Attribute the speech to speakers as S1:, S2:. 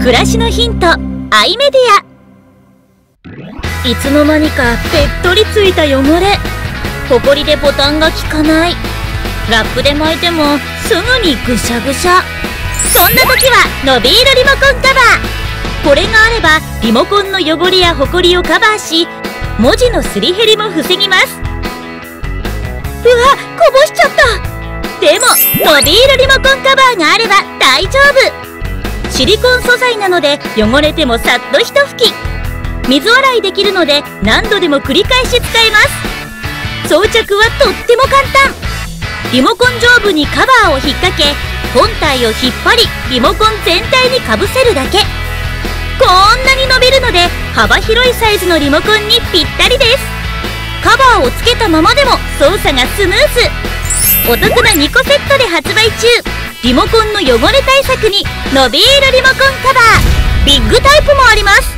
S1: 暮らしのヒント、アイメディア。いつの間にかべっとりついた汚れ、ほこりでボタンが効かない、ラップで巻いてもすぐにぐしゃぐしゃ。そんな時はのびーるリモコンカバー。これがあればリモコンの汚れやほこりをカバーし、文字のすり減りも防ぎます。うわ、こぼしちゃった。でものびーるリモコンカバーがあれば大丈夫。シリコン素材なので汚れてもさっとひと拭き。水洗いできるので何度でも繰り返し使えます。装着はとっても簡単。リモコン上部にカバーを引っ掛け、本体を引っ張りリモコン全体にかぶせるだけ。こんなに伸びるので幅広いサイズのリモコンにぴったりです。カバーをつけたままでも操作がスムーズ。お得な2個セットで発売中。リモコンの汚れ対策にのびーるリモコンカバー。ビッグタイプもあります。